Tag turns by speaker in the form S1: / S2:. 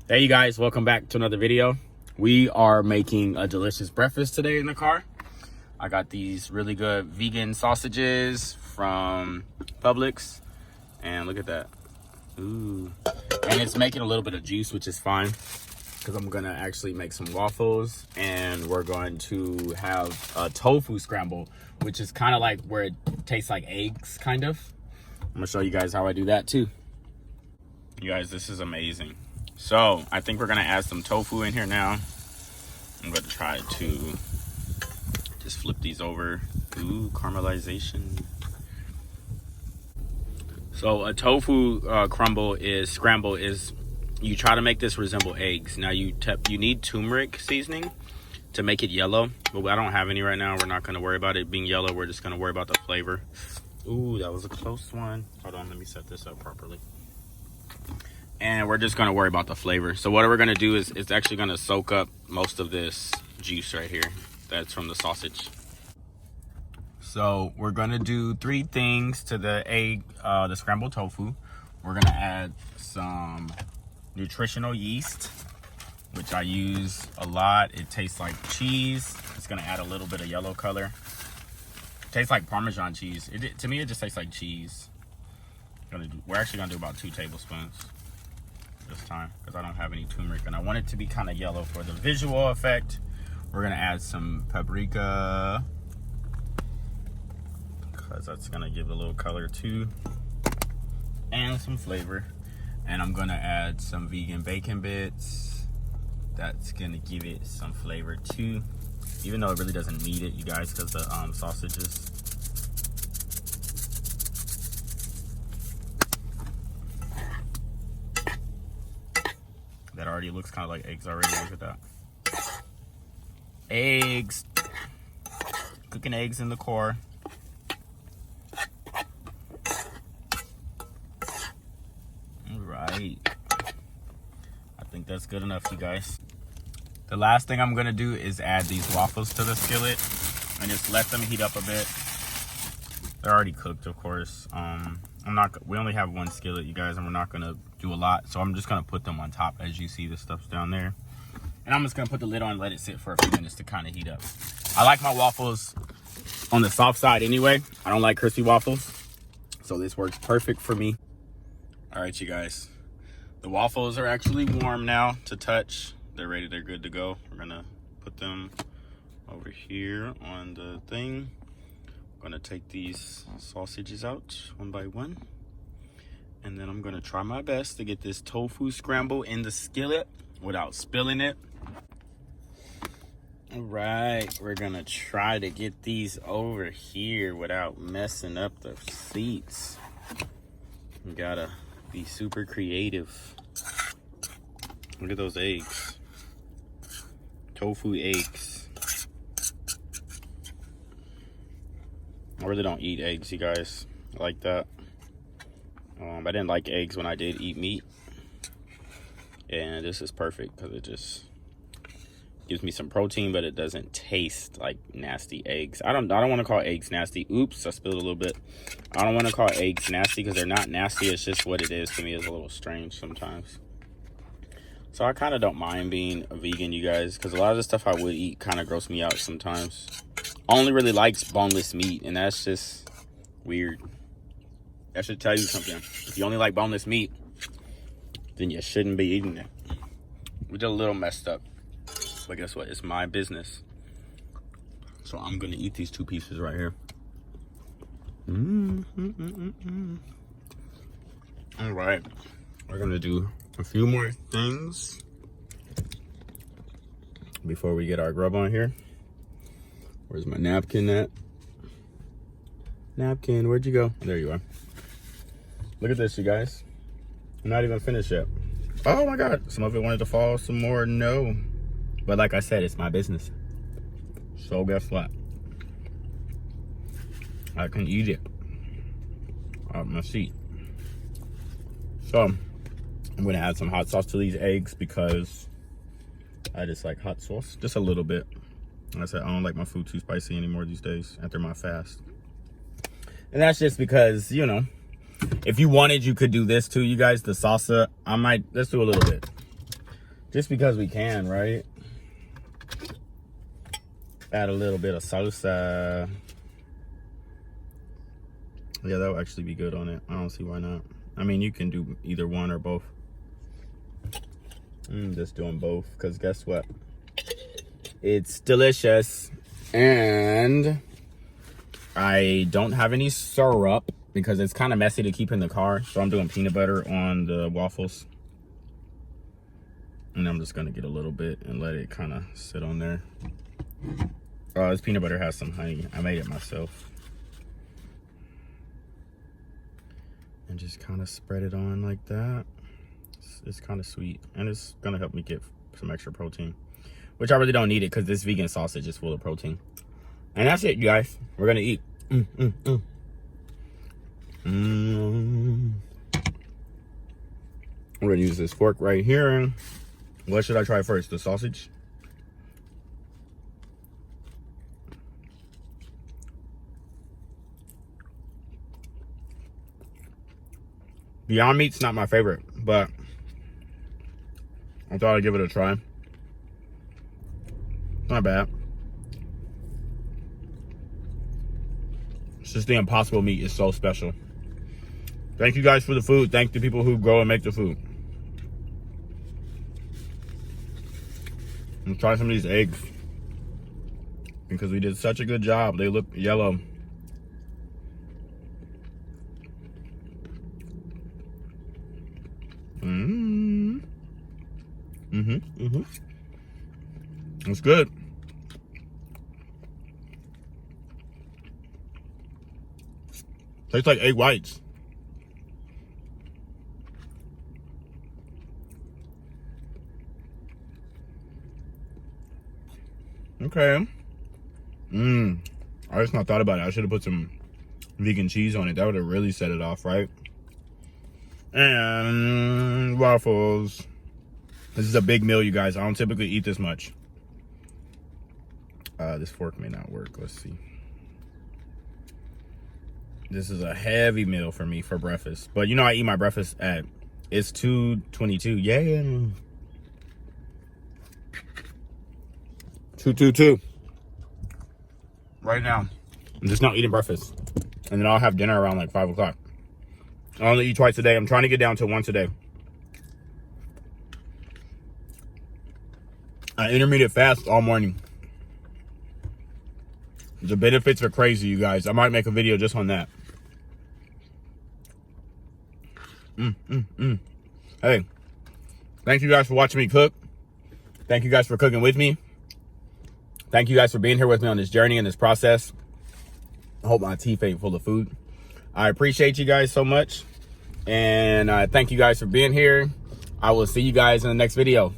S1: Hey you guys, welcome back to another video. We are making a delicious breakfast today in the car. I got these really good vegan sausages from Publix, and look at that. Ooh, and it's making a little bit of juice, which is fine because I'm gonna actually make some waffles, and we're going to have a tofu scramble, which is kind of like where it tastes like eggs, kind of. I'm gonna show you guys how I do that too. You guys, this is amazing. So I think we're gonna add some tofu in here now. I'm gonna try to just flip these over. Ooh, caramelization. So a tofu scramble is you try to make this resemble eggs. Now you need turmeric seasoning to make it yellow, but I don't have any right now. We're not gonna worry about it being yellow. We're just gonna worry about the flavor. Ooh, that was a close one. Hold on, let me set this up properly. And we're just gonna worry about the flavor. So what we're gonna do is it's actually gonna soak up most of this juice right here that's from the sausage. So we're gonna do 3 things to the egg, the scrambled tofu. We're gonna add some nutritional yeast, which I use a lot. It tastes like cheese. It's gonna add a little bit of yellow color. It tastes like Parmesan cheese. To me, it just tastes like cheese. We're actually gonna do about 2 tablespoons this time because I don't have any turmeric and I want it to be kind of yellow for the visual effect. We're gonna add some paprika because that's gonna give a little color too and some flavor. And I'm gonna add some vegan bacon bits. That's gonna give it some flavor too, even though it really doesn't need it, you guys, because the sausages. That already looks kind of like eggs already. Look at that. Eggs. Cooking eggs in the car. All right. I think that's good enough, you guys. The last thing I'm going to do is add these waffles to the skillet and just let them heat up a bit. They're already cooked, of course. We only have 1 skillet, you guys, and we're not gonna do a lot. So I'm just gonna put them on top. As you see, the stuff's down there. And I'm just gonna put the lid on and let it sit for a few minutes to kind of heat up. I like my waffles on the soft side anyway. I don't like crispy waffles. So this works perfect for me. All right, you guys. The waffles are actually warm now to touch. They're ready, they're good to go. We're gonna put them over here on the thing. I'm gonna take these sausages out one by one, and then I'm gonna try my best to get this tofu scramble in the skillet without spilling it. All right, we're gonna try to get these over here without messing up the seats. You gotta be super creative. Look at those eggs. Tofu eggs. I really don't eat eggs, you guys. I like that. I didn't like eggs when I did eat meat. And this is perfect because it just gives me some protein, but it doesn't taste like nasty eggs. I don't want to call eggs nasty. Oops, I spilled a little bit. I don't want to call eggs nasty because they're not nasty. It's just what it is to me. It's a little strange sometimes. So I kind of don't mind being a vegan, you guys, because a lot of the stuff I would eat kind of gross me out sometimes. I only really likes boneless meat, and that's just weird. That should tell you something. If you only like boneless meat, then you shouldn't be eating it. We did a little messed up, but guess what? It's my business. So I'm gonna eat these 2 pieces right here. All right, we're gonna do a few more things before we get our grub on here. Where's my napkin at? Napkin, where'd you go? There you are. Look at this, you guys. I'm not even finished yet. Oh my God, some of it wanted to fall, some more no. But like I said, it's my business. So guess what? I can eat it out my seat. So I'm gonna add some hot sauce to these eggs because I just like hot sauce, just a little bit. Like I said, I don't like my food too spicy anymore these days after my fast. And that's just because, you know, if you wanted, you could do this too, you guys. The salsa, let's do a little bit. Just because we can, right? Add a little bit of salsa. Yeah, that would actually be good on it. I don't see why not. I mean, you can do either one or both. Just doing both, because guess what? It's delicious. And I don't have any syrup because it's kind of messy to keep in the car. So I'm doing peanut butter on the waffles. And I'm just going to get a little bit and let it kind of sit on there. This peanut butter has some honey. I made it myself. And just kind of spread it on like that. It's kind of sweet. And it's going to help me get some extra protein. Which I really don't need it because this vegan sausage is full of protein. And that's it, you guys. We're going to eat. We're going to use this fork right here. What should I try first? The sausage? Beyond Meat's not my favorite, but I thought I'd give it a try. Not bad. It's just the Impossible meat is so special. Thank you guys for the food. Thank the people who grow and make the food. Let's try some of these eggs. Because we did such a good job. They look yellow. It's good. Tastes like egg whites. Okay. I just not thought about it. I should have put some vegan cheese on it. That would have really set it off, right? And waffles. This is a big meal, you guys. I don't typically eat this much. This fork may not work. Let's see. This is a heavy meal for me for breakfast. But you know I eat my breakfast at, it's 2:22. Yeah. 2:22. Right now. I'm just not eating breakfast. And then I'll have dinner around like 5 o'clock. I only eat twice a day. I'm trying to get down to once a day. I intermittent fast all morning. The benefits are crazy, you guys. I might make a video just on that. Hey, thank you guys for watching me cook. Thank you guys for cooking with me. Thank you guys for being here with me on this journey and this process. I hope my teeth ain't full of food. I appreciate you guys so much. And thank you guys for being here. I will see you guys in the next video.